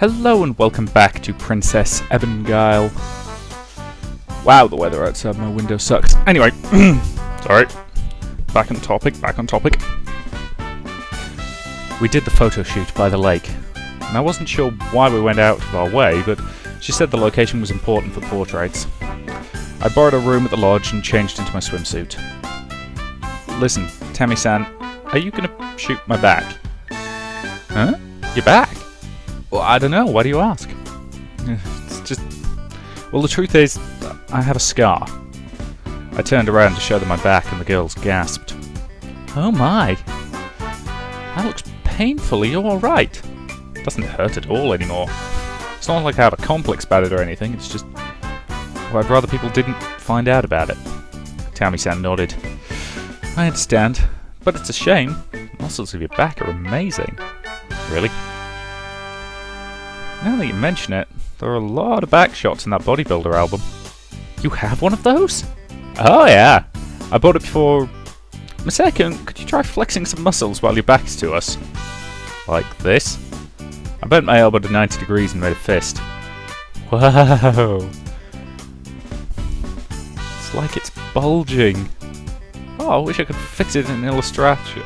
Hello and welcome back to Princess Evangile. Wow, the weather outside my window sucks. Anyway, sorry. Back on topic. We did the photo shoot by the lake, and I wasn't sure why we went out of our way, but she said the location was important for portraits. I borrowed a room at the lodge and changed into my swimsuit. Listen, Tammy-san, are you gonna shoot my back? Huh? Your back? Well, I don't know. Why do you ask? It's just... Well, the truth is, I have a scar. I turned around to show them my back and the girls gasped. Oh my! That looks painful. Are you alright? It doesn't hurt at all anymore. It's not like I have a complex about it or anything. It's just... Well, I'd rather people didn't find out about it. Tammy-san nodded. I understand. But it's a shame. The muscles of your back are amazing. Really? Now that you mention it, there are a lot of back shots in that bodybuilder album. You have one of those? Oh yeah! I bought it before... Masaya-kun, could you try flexing some muscles while your back is to us? Like this? I bent my elbow to 90 degrees and made a fist. Whoa! It's like it's bulging. Oh, I wish I could fix it in Illustration.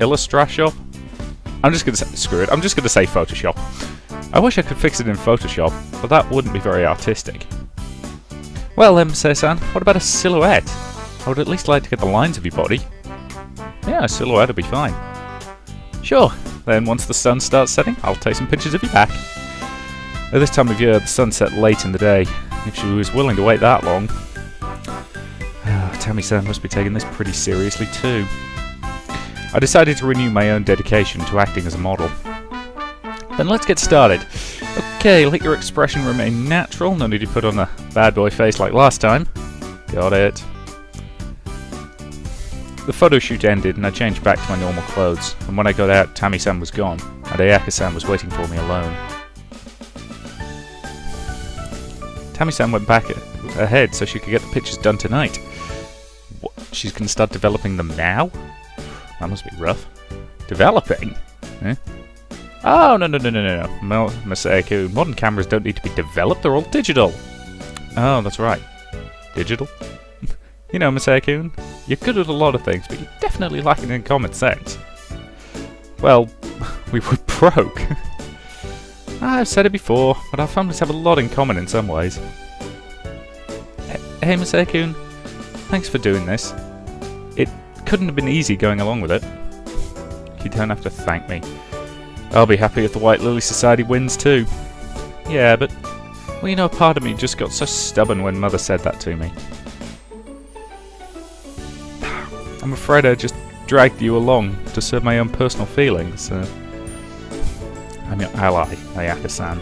Illustration? I'm just gonna say, screw it, I'm just gonna say Photoshop. I wish I could fix it in Photoshop, but that wouldn't be very artistic. Well then, Masaya-san, what about a silhouette? I would at least like to get the lines of your body. Yeah, a silhouette would be fine. Sure, then once the sun starts setting, I'll take some pictures of your back. At this time of year, the sun set late in the day. If she was willing to wait that long... Tammy-san must be taking this pretty seriously too. I decided to renew my own dedication to acting as a model. Then let's get started. Okay, let your expression remain natural. No need to put on a bad boy face like last time. Got it. The photo shoot ended and I changed back to my normal clothes. And when I got out, Tammy-san was gone, and Ayaka-san was waiting for me alone. Tammy-san went back ahead so she could get the pictures done tonight. What? She's going to start developing them now? That must be rough. Developing? Eh? Oh, no. Masaya-kun, modern cameras don't need to be developed, they're all digital. Oh, that's right. Digital? You know, Masaya-kun, you're good at a lot of things, but you're definitely lacking in common sense. Well, we were broke. I've said it before, but our families have a lot in common in some ways. Hey, Masaya-kun, thanks for doing this. It couldn't have been easy going along with it. You don't have to thank me. I'll be happy if the White Lily Society wins too. Yeah, but... Well, you know, part of me just got so stubborn when Mother said that to me. I'm afraid I just dragged you along to serve my own personal feelings. I'm your ally, Ayaka-san.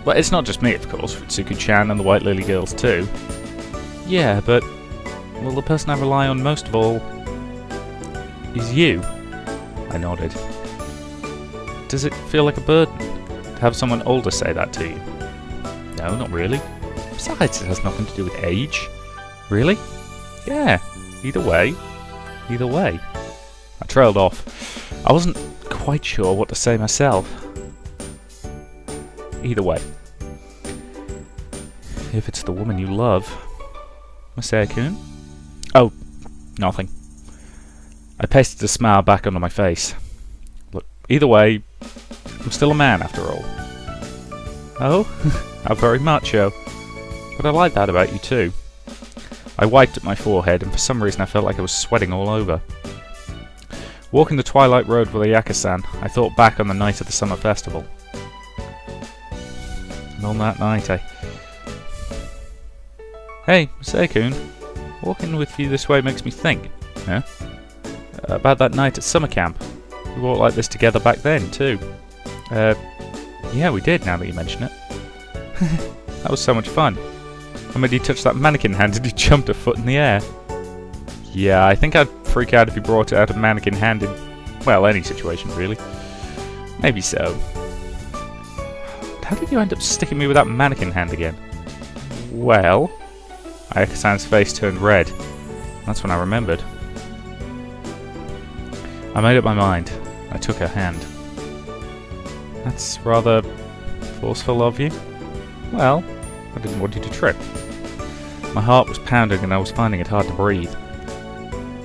Well, it's not just me, of course. Ritsuko-chan and the White Lily girls too. Yeah, but... Well, the person I rely on most of all... is you. I nodded. Does it feel like a burden to have someone older say that to you? No, not really. Besides, it has nothing to do with age. Really? Yeah, either way. Either way. I trailed off. I wasn't quite sure what to say myself. Either way. If it's the woman you love... Masaya-kun? Oh, nothing. I pasted a smile back onto my face. Look, either way, I'm still a man after all. Oh? How very macho. But I like that about you too. I wiped at my forehead and for some reason I felt like I was sweating all over. Walking the Twilight Road with Ayaka-san, I thought back on the night of the summer festival. And on that night Hey, Masaya-kun, walking with you this way makes me think. Huh? About that night at summer camp. We walked like this together back then, too. Yeah, we did, now that you mention it. That was so much fun. And when you touched that mannequin hand and you jumped a foot in the air. Yeah, I think I'd freak out if you brought out a mannequin hand in, well, any situation, really. Maybe so. How did you end up sticking me with that mannequin hand again? Well... Ayaka-san's face turned red. That's when I remembered. I made up my mind. I took her hand. That's rather forceful of you. Well, I didn't want you to trip. My heart was pounding and I was finding it hard to breathe.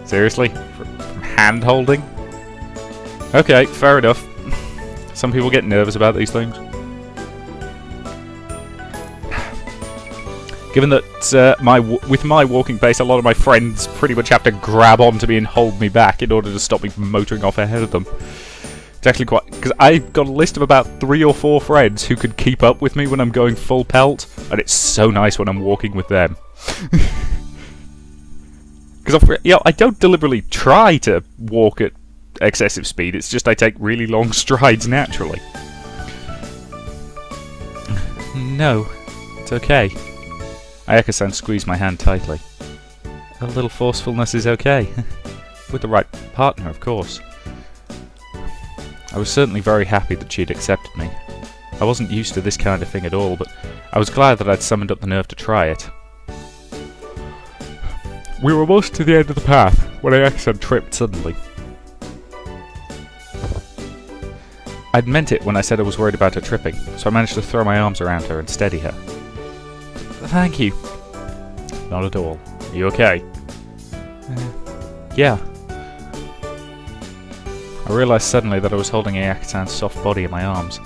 Seriously? From hand-holding? Okay, fair enough. Some people get nervous about these things. Given that with my walking pace, a lot of my friends pretty much have to grab onto me and hold me back in order to stop me from motoring off ahead of them. It's actually quite... because I've got a list of about 3 or 4 friends who could keep up with me when I'm going full pelt, and it's so nice when I'm walking with them. Because I don't deliberately try to walk at excessive speed, it's just I take really long strides naturally. No, it's okay. Ayaka-san squeezed my hand tightly. A little forcefulness is okay. With the right partner, of course. I was certainly very happy that she'd accepted me. I wasn't used to this kind of thing at all, but I was glad that I'd summoned up the nerve to try it. We were almost to the end of the path when Ayaka-san tripped suddenly. I'd meant it when I said I was worried about her tripping, so I managed to throw my arms around her and steady her. Thank you. Not at all. Are you okay? Yeah. I realised suddenly that I was holding Ayaka-san's soft body in my arms.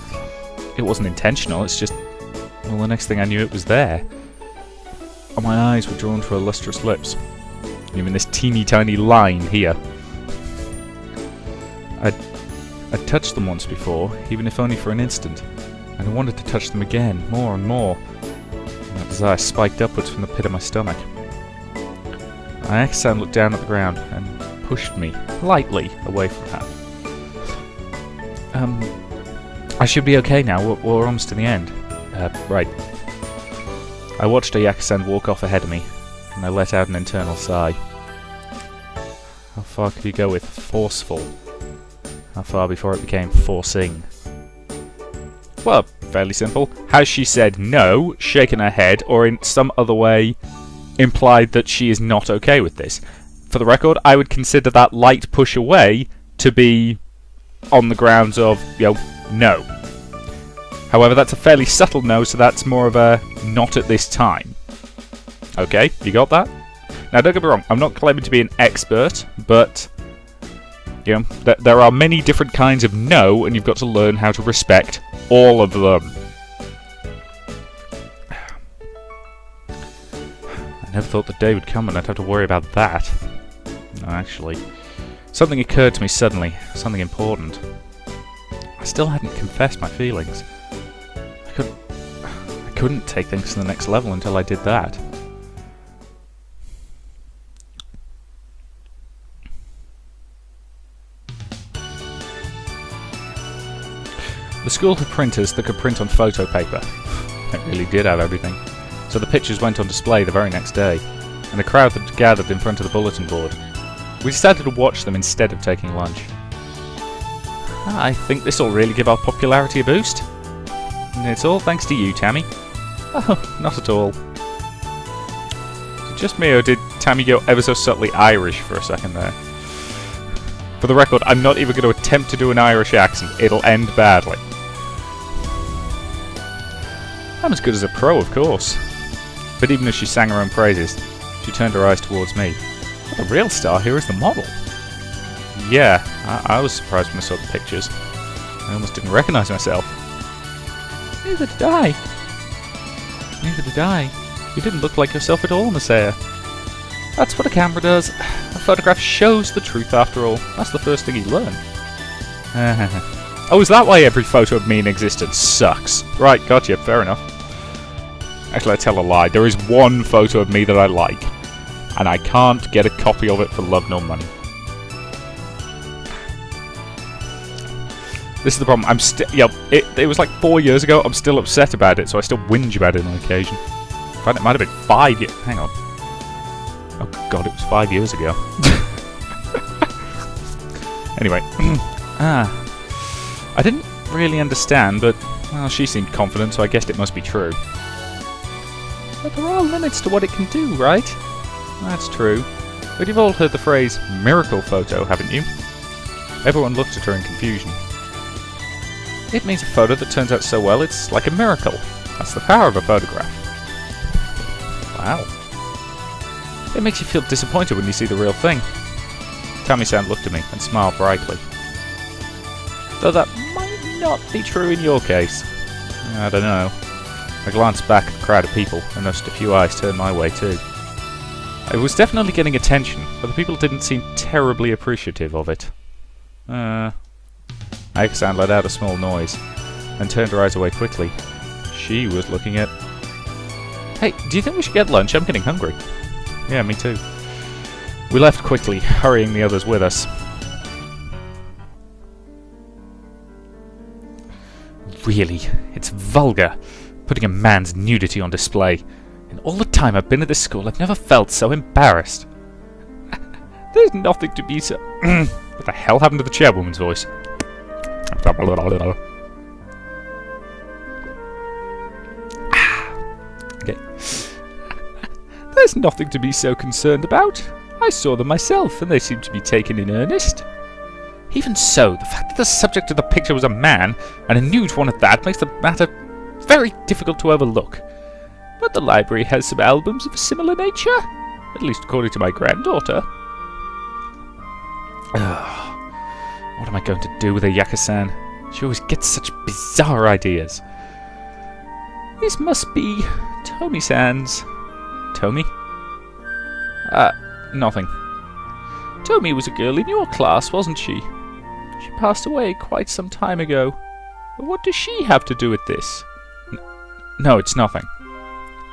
It wasn't intentional, it's just... well, the next thing I knew it was there. And my eyes were drawn to her lustrous lips. Even this teeny tiny line here. I'd touched them once before, even if only for an instant. And I wanted to touch them again, more and more. That desire spiked upwards from the pit of my stomach. Ayaka-san looked down at the ground and pushed me, lightly, away from her. I should be okay now, we're almost to the end. Right. I watched Ayaka-san walk off ahead of me, and I let out an internal sigh. How far could you go with forceful? How far before it became forcing? Well, fairly simple. Has she said no, shaken her head, or in some other way implied that she is not okay with this? For the record, I would consider that light push away to be on the grounds of, no. However, that's a fairly subtle no, so that's more of a not at this time. Okay, you got that? Now, don't get me wrong, I'm not claiming to be an expert, but there are many different kinds of no, and you've got to learn how to respect all of them. I never thought the day would come when I'd have to worry about that. No, actually. Something occurred to me suddenly, something important. I still hadn't confessed my feelings. I couldn't take things to the next level until I did that. The school had printers that could print on photo paper. It really did have everything. So the pictures went on display the very next day, and a crowd had gathered in front of the bulletin board. We decided to watch them instead of taking lunch. I think this will really give our popularity a boost. And it's all thanks to you, Tammy. Oh, not at all. Is it just me, or did Tammy go ever so subtly Irish for a second there? For the record, I'm not even going to attempt to do an Irish accent. It'll end badly. I'm as good as a pro, of course. But even as she sang her own praises, she turned her eyes towards me. The real star here is the model. Yeah, I was surprised when I saw the pictures. I almost didn't recognise myself. Neither did I. Neither did I. You didn't look like yourself at all, Miss Eyre. That's what a camera does. A photograph shows the truth after all. That's the first thing you learn. Oh, is that why every photo of me in existence sucks? Right, gotcha, fair enough. Actually, I tell a lie. There is one photo of me that I like. And I can't get a copy of it for love nor money. This is the problem. I'm still... it was like 4 years ago. I'm still upset about it, so I still whinge about it on occasion. In fact, it might have been 5 years... Hang on. Oh god, it was 5 years ago. Anyway. I didn't really understand, but... well, she seemed confident, so I guessed it must be true. But there are limits to what it can do, right? That's true. But you've all heard the phrase, miracle photo, haven't you? Everyone looked at her in confusion. It means a photo that turns out so well it's like a miracle. That's the power of a photograph. Wow. It makes you feel disappointed when you see the real thing. Tommy-san looked at me and smiled brightly. Though that might not be true in your case. I don't know. I glanced back at the crowd of people and noticed a few eyes turned my way too. I was definitely getting attention, but the people didn't seem terribly appreciative of it. Ayaka-san let out a small noise and turned her eyes away quickly. She was looking at... Hey, do you think we should get lunch? I'm getting hungry. Yeah, me too. We left quickly, hurrying the others with us. Really, it's vulgar, putting a man's nudity on display. In all the time I've been at this school, I've never felt so embarrassed. There's nothing to be so... What the hell happened to the chairwoman's voice? Okay. There's nothing to be so concerned about. I saw them myself, and they seemed to be taken in earnest. Even so, the fact that the subject of the picture was a man, and a nude one at that, makes the matter very difficult to overlook. But the library has some albums of a similar nature, at least according to my granddaughter. What am I going to do with Ayaka-san? She always gets such bizarre ideas. This must be Tomi-san's. Tomi? Nothing. Tomi was a girl in your class, wasn't she? She passed away quite some time ago. But what does she have to do with this? No, it's nothing.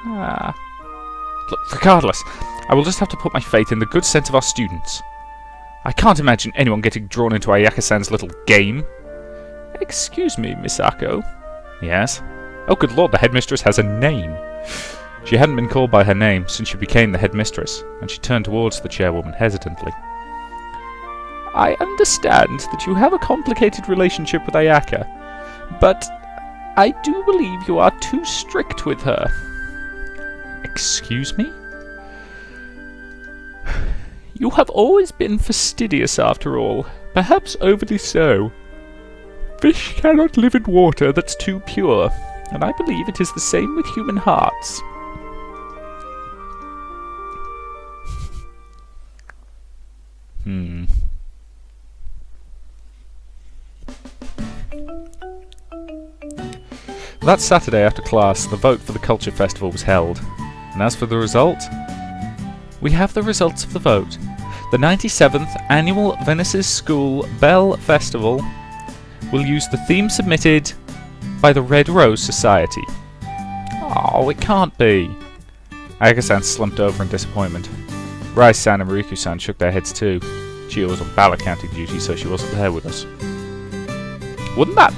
Look, regardless, I will just have to put my faith in the good sense of our students. I can't imagine anyone getting drawn into Ayaka-san's little game. Excuse me, Miss Ako. Yes? Oh, good lord, the headmistress has a name. She hadn't been called by her name since she became the headmistress, and she turned towards the chairwoman hesitantly. I understand that you have a complicated relationship with Ayaka, but I do believe you are too strict with her. Excuse me? You have always been fastidious after all, perhaps overly so. Fish cannot live in water that's too pure, and I believe it is the same with human hearts. That Saturday after class, the vote for the Culture Festival was held. And as for the result? We have the results of the vote. The 97th Annual Venice's School Bell Festival will use the theme submitted by the Red Rose Society. Oh, it can't be. Ayaka-san slumped over in disappointment. Rai-san and Riku-san shook their heads too. Chio was on ballot counting duty, so she wasn't there with us. Wouldn't that,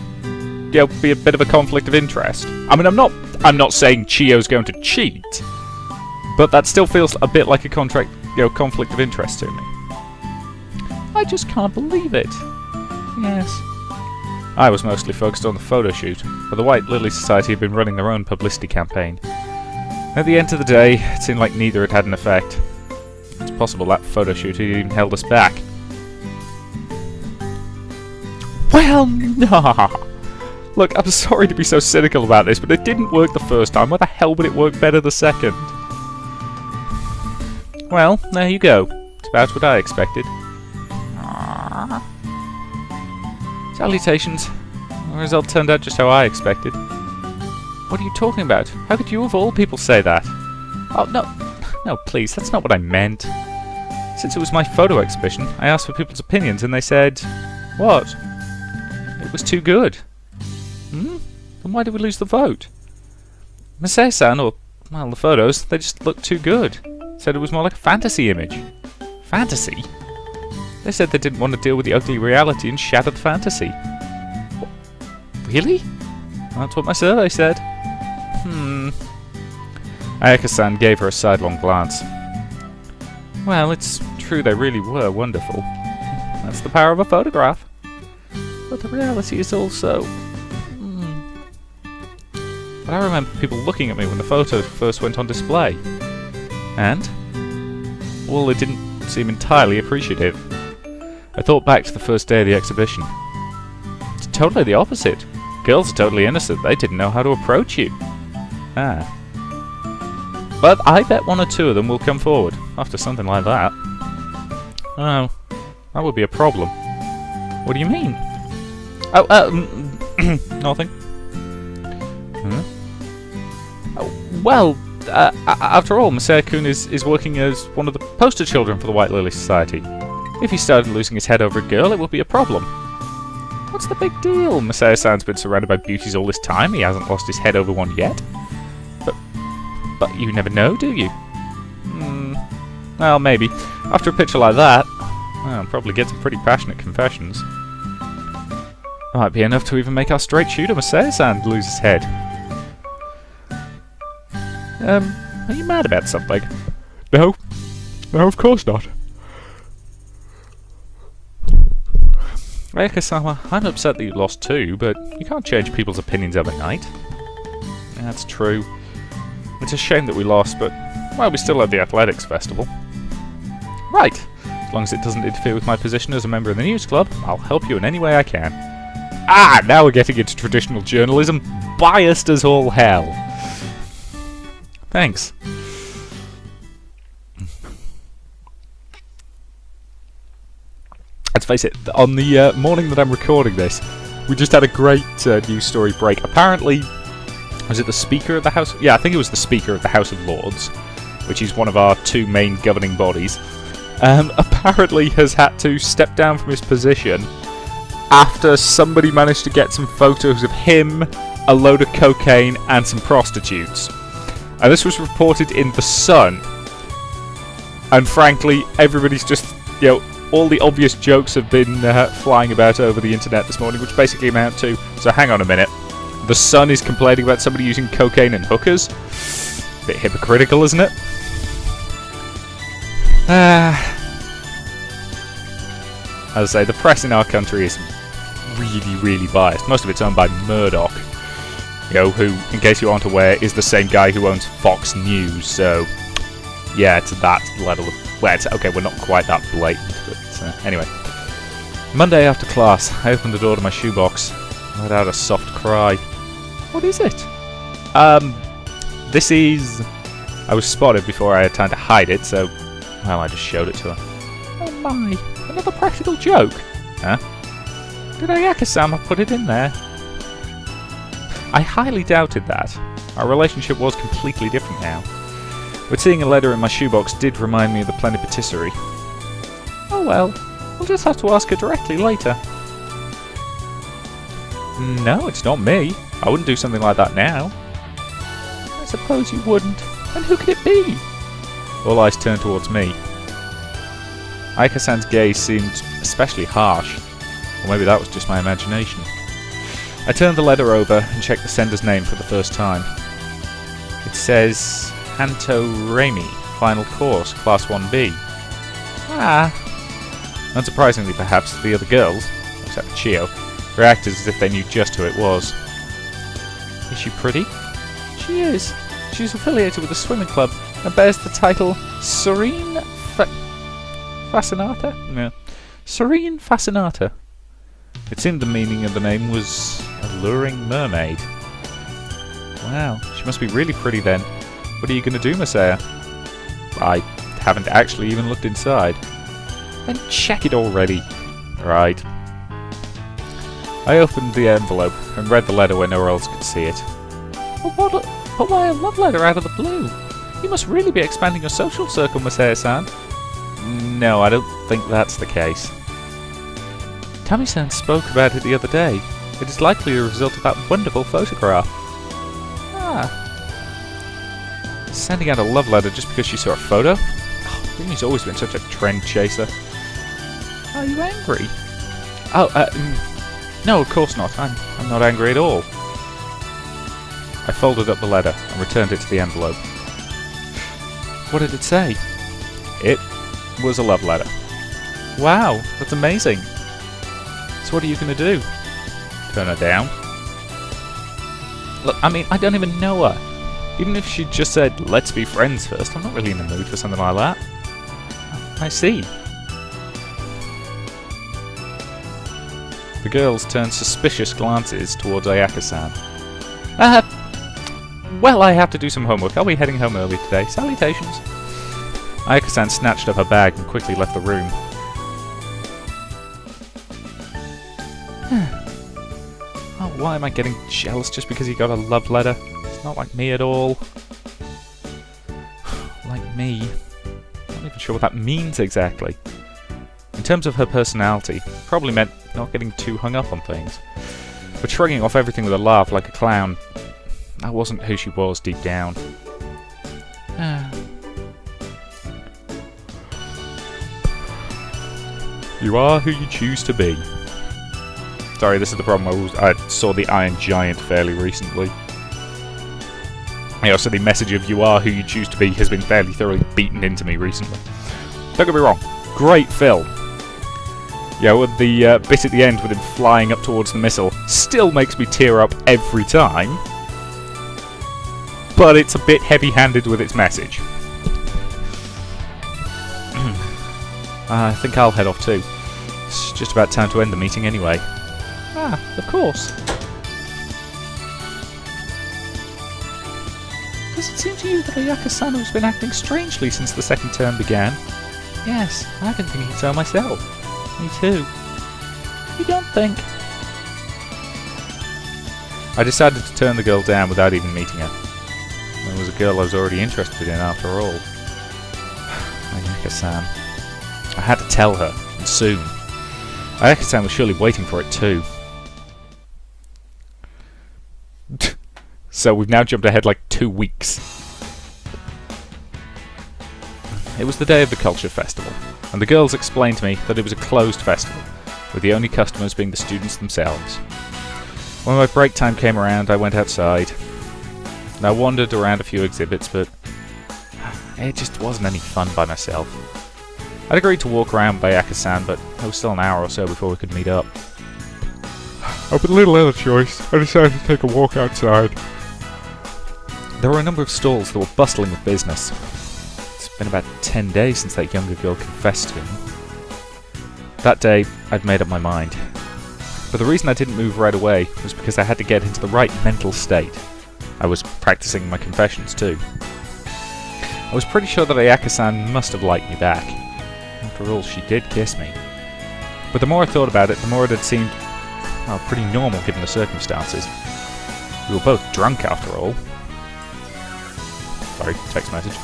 be a bit of a conflict of interest? I mean, I'm not saying Chio's going to cheat, but that still feels a bit like a conflict of interest to me. I just can't believe it. Yes. I was mostly focused on the photo shoot, but the White Lily Society had been running their own publicity campaign. At the end of the day, it seemed like neither had an effect. It's possible that photo shoot had even held us back. Well, nah. Look, I'm sorry to be so cynical about this, but it didn't work the first time. Why the hell would it work better the second? Well, there you go. It's about what I expected. Salutations. The result turned out just how I expected. What are you talking about? How could you of all people say that? Oh, no. No, please, that's not what I meant. Since it was my photo exhibition, I asked for people's opinions and they said... What? It was too good. Then why did we lose the vote? Masai-san, or, well, the photos, they just looked too good. Said it was more like a fantasy image. Fantasy? They said they didn't want to deal with the ugly reality and shattered fantasy. What? Really? That's what my survey said. Ayaka-san gave her a sidelong glance. Well, it's true they really were wonderful. That's the power of a photograph. But the reality is also... But I remember people looking at me when the photo first went on display. And? Well, they didn't seem entirely appreciative. I thought back to the first day of the exhibition. It's totally the opposite. girls are totally innocent. They didn't know how to approach you. Ah. But I bet one or two of them will come forward after something like that. Oh, that would be a problem. What do you mean? Oh, nothing. Oh, well, after all, Masaya-kun is working as one of the poster children for the White Lily Society. If he started losing his head over a girl, it would be a problem. What's the big deal? Masaya-san's been surrounded by beauties all this time. He hasn't lost his head over one yet. But you never know, do you? Well, maybe. After a picture like that, I'll probably get some pretty passionate confessions. Might be enough to even make our straight shooter Masaya-san lose his head. Are you mad about something? No, of course not. Ayaka-sama, I'm upset that you lost too, but you can't change people's opinions overnight. That's true. It's a shame that we lost, but, well, we still have the Athletics Festival. Right. As long as it doesn't interfere with my position as a member of the news club, I'll help you in any way I can. Ah, now we're getting into traditional journalism. Biased as all hell. Thanks. Let's face it, on the morning that I'm recording this, we just had a great news story break. Apparently, was it the Speaker of the House? Yeah, I think it was the Speaker of the House of Lords, which is one of our two main governing bodies. Apparently has had to step down from his position after somebody managed to get some photos of him, a load of cocaine, and some prostitutes. And this was reported in The Sun. And frankly, everybody's just, all the obvious jokes have been flying about over the internet this morning, which basically amount to, so hang on a minute, The Sun is complaining about somebody using cocaine and hookers? Bit hypocritical, isn't it? As I say, the press in our country is really, really biased. Most of it's owned by Murdoch, who, in case you aren't aware, is the same guy who owns Fox News, so yeah, to that level of... Well, okay, we're not quite that blatant, but anyway. Monday after class, I opened the door to my shoebox and let out a soft cry. What is it? This is... I was spotted before I had time to hide it, so... Well, I just showed it to her. Oh my, another practical joke? Huh? Did Ayaka-sama put it in there? I highly doubted that. Our relationship was completely different now. But seeing a letter in my shoebox did remind me of the plenipotentiary. Oh well, we'll just have to ask her directly later. No, it's not me. I wouldn't do something like that now. I suppose you wouldn't. And who could it be? All eyes turned towards me. Ayaka-san's gaze seemed especially harsh. Or maybe that was just my imagination. I turned the letter over and checked the sender's name for the first time. It says... Hanto Reimi, final course, Class 1B. Ah. Unsurprisingly, perhaps, the other girls, except for Chio, reacted as if they knew just who it was. Is she pretty? She is. She's affiliated with a swimming club and bears the title Serene Fascinata? No. Serene Fascinata. It seemed the meaning of the name was alluring mermaid. Wow, she must be really pretty then. What are you going to do, Masaya? I haven't actually even looked inside. Then check it already. Right. I opened the envelope and read the letter where no one else could see it. But why a love letter out of the blue? You must really be expanding your social circle, Masaya-san. No, I don't think that's the case. Tami-san spoke about it the other day. It is likely a result of that wonderful photograph. Ah. Sending out a love letter just because she saw a photo? Oh, Rimi's always been such a trend chaser. Are you angry? No, of course not. I'm not angry at all. I folded up the letter and returned it to the envelope. What did it say? It was a love letter. Wow, that's amazing. So what are you going to do? Turn her down? Look, I mean, I don't even know her. Even if she just said, let's be friends first, I'm not really in the mood for something like that. I see. The girls turned suspicious glances towards Ayaka-san. Well, I have to do some homework. I'll be heading home early today. Salutations. Ayaka-san snatched up her bag and quickly left the room. Oh, why am I getting jealous just because he got a love letter? It's not like me at all. Like me. I'm not even sure what that means exactly. In terms of her personality, probably meant not getting too hung up on things. But shrugging off everything with a laugh like a clown, that wasn't who she was deep down. You are who you choose to be. Sorry, this is the problem. I saw the Iron Giant fairly recently. Also, the message of "you are who you choose to be" has been fairly thoroughly beaten into me recently. Don't get me wrong, great film. Yeah, with the bit at the end with him flying up towards the missile still makes me tear up every time. But it's a bit heavy-handed with its message. I think I'll head off too. It's just about time to end the meeting anyway. Ah, of course. Does it seem to you that Ayaka-san has been acting strangely since the second term began? Yes, I've been thinking so myself. Me too. You don't think? I decided to turn the girl down without even meeting her. There was a girl I was already interested in after all. Ayaka-san. I had to tell her, and soon. Ayaka-san was surely waiting for it too. So we've now jumped ahead like 2 weeks. It was the day of the Culture Festival, and the girls explained to me that it was a closed festival, with the only customers being the students themselves. When my break time came around, I went outside. And I wandered around a few exhibits, but it just wasn't any fun by myself. I'd agreed to walk around by Ayaka-san, but there was still an hour or so before we could meet up. With little other choice, I decided to take a walk outside. There were a number of stalls that were bustling with business. It's been about 10 days since that younger girl confessed to me. That day, I'd made up my mind. But the reason I didn't move right away was because I had to get into the right mental state. I was practicing my confessions too. I was pretty sure that Ayaka-san must have liked me back. After all, she did kiss me. But the more I thought about it, the more it had seemed, well, pretty normal given the circumstances. We were both drunk after all. Sorry, text message.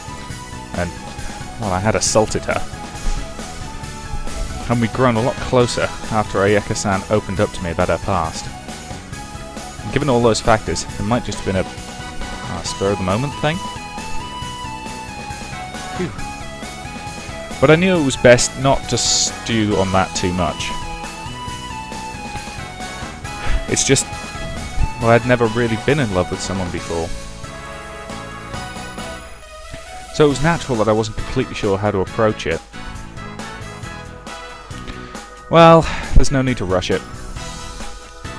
And, well, I had assaulted her. And we'd grown a lot closer after Ayaka-san opened up to me about her past. And given all those factors, it might just have been a spur-of-the-moment thing. Phew. But I knew it was best not to stew on that too much. It's just, well, I'd never really been in love with someone before. So it was natural that I wasn't completely sure how to approach it. Well, there's no need to rush it.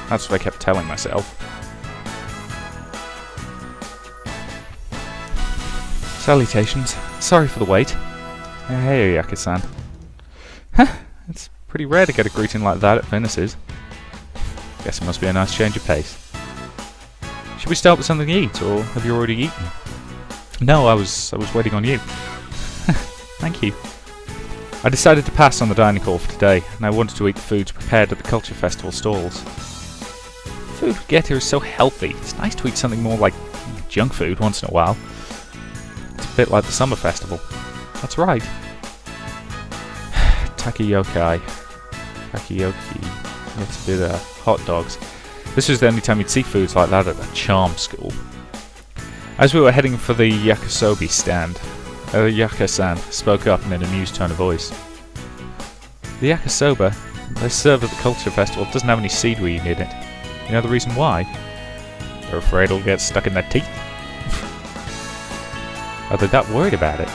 That's what I kept telling myself. Salutations. Sorry for the wait. Hey, Ayaka-san. Huh, it's pretty rare to get a greeting like that at Venice's. Guess it must be a nice change of pace. Should we start with something to eat, or have you already eaten? No, I was waiting on you. Thank you. I decided to pass on the dining hall for today, and I wanted to eat the foods prepared at the Culture Festival stalls. The food we get here is so healthy. It's nice to eat something more like junk food once in a while. It's a bit like the summer festival. That's right. Takoyaki. It's a bit hot dogs. This was the only time you'd see foods like that at a charm school. As we were heading for the yakisobe stand, Ayaka-san spoke up in an amused tone of voice. The yakisoba they serve at the Culture Festival doesn't have any seaweed in it. You know the reason why? They're afraid it'll get stuck in their teeth. Are they that worried about it?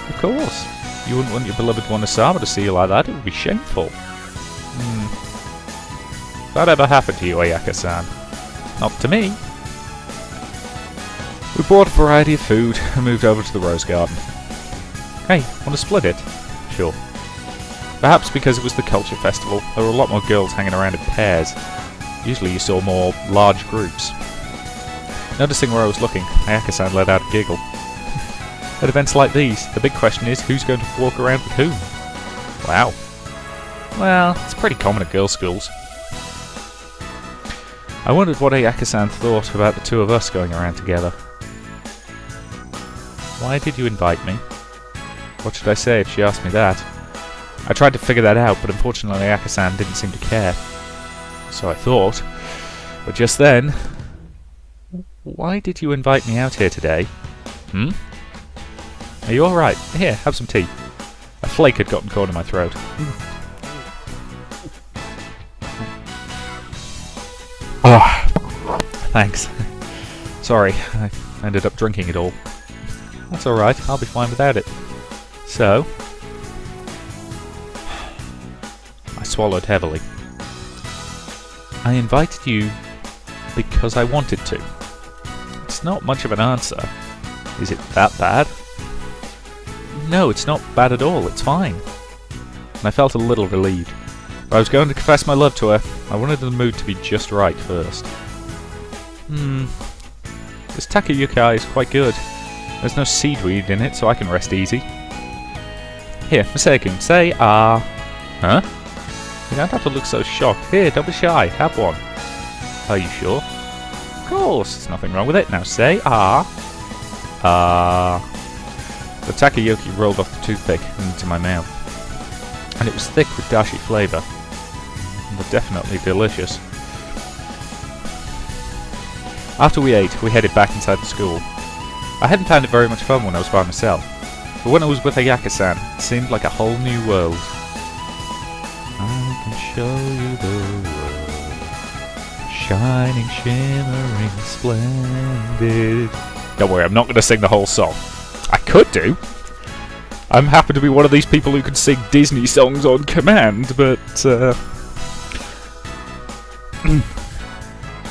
Of course. You wouldn't want your beloved Wanasama to see you like that. It would be shameful. If that ever happened to you, Ayaka-san. Not to me. We bought a variety of food and moved over to the Rose Garden. Hey, want to split it? Sure. Perhaps because it was the culture festival, there were a lot more girls hanging around in pairs. Usually you saw more large groups. Noticing where I was looking, Ayaka-san let out a giggle. At events like these, the big question is who's going to walk around with whom? Wow. Well, it's pretty common at girls' schools. I wondered what Ayaka-san thought about the two of us going around together. Why did you invite me? What should I say if she asked me that? I tried to figure that out, but unfortunately Ayaka-san didn't seem to care. So I thought, but just then... Why did you invite me out here today? Hmm? Are you alright? Here, have some tea. A flake had gotten caught in my throat. Thanks. Sorry, I ended up drinking it all. That's alright, I'll be fine without it. So... I swallowed heavily. I invited you because I wanted to. It's not much of an answer. Is it that bad? No, it's not bad at all, it's fine. And I felt a little relieved. If I was going to confess my love to her, I wanted the mood to be just right first. This takoyaki is quite good. There's no seaweed in it, so I can rest easy. Here, Masaya-kun, say ah. Huh? You don't have to look so shocked. Here, don't be shy, have one. Are you sure? Of course, there's nothing wrong with it. Now say ah. Ah. The takoyaki rolled off the toothpick and into my mouth. And it was thick with dashi flavour. But definitely delicious. After we ate, we headed back inside the school. I hadn't found it very much fun when I was by myself, but when I was with Ayaka-san, it seemed like a whole new world. I can show you the world, shining, shimmering, splendid. Don't worry, I'm not going to sing the whole song. I could do. I'm happy to be one of these people who can sing Disney songs on command, but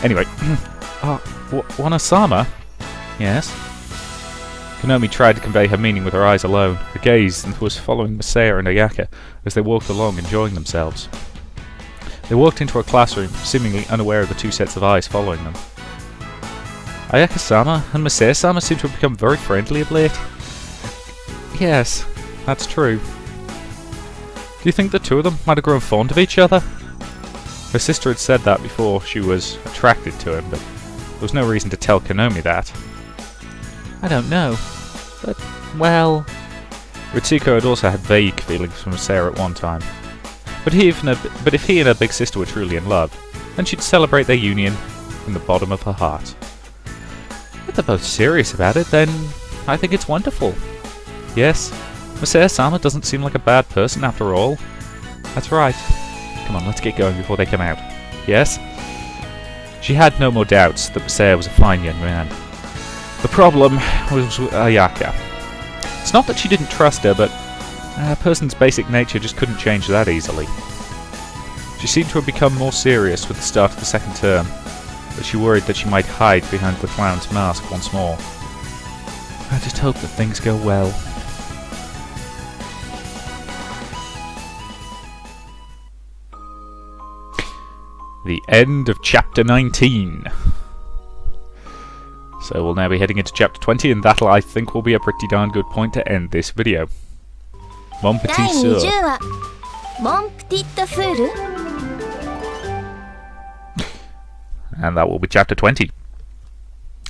anyway. Wana-sama? Yes? Konomi tried to convey her meaning with her eyes alone, her gaze was following Masaya and Ayaka as they walked along enjoying themselves. They walked into a classroom, seemingly unaware of the two sets of eyes following them. Ayaka-sama and Masaya-sama seem to have become very friendly of late. Yes, that's true. Do you think the two of them might have grown fond of each other? Her sister had said that before she was attracted to him, but there was no reason to tell Konomi that. I don't know, but, well... Ritsuko had also had vague feelings for Masaya at one time. But if he and her big sister were truly in love, then she'd celebrate their union from the bottom of her heart. If they're both serious about it, then I think it's wonderful. Yes, Masaya-sama doesn't seem like a bad person after all. That's right. Come on, let's get going before they come out. Yes? She had no more doubts that Masaya was a fine young man. The problem was with Ayaka. It's not that she didn't trust her, but a person's basic nature just couldn't change that easily. She seemed to have become more serious with the start of the second term, but she worried that she might hide behind the clown's mask once more. I just hope that things go well. The end of Chapter 19. So we'll now be heading into Chapter 20, and that'll, I think, will be a pretty darn good point to end this video. Mon petit soeur. Mon petit four. And that will be Chapter 20.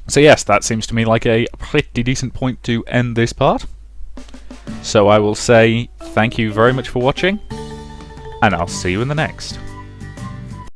So yes, that seems to me like a pretty decent point to end this part. So I will say thank you very much for watching, and I'll see you in the next.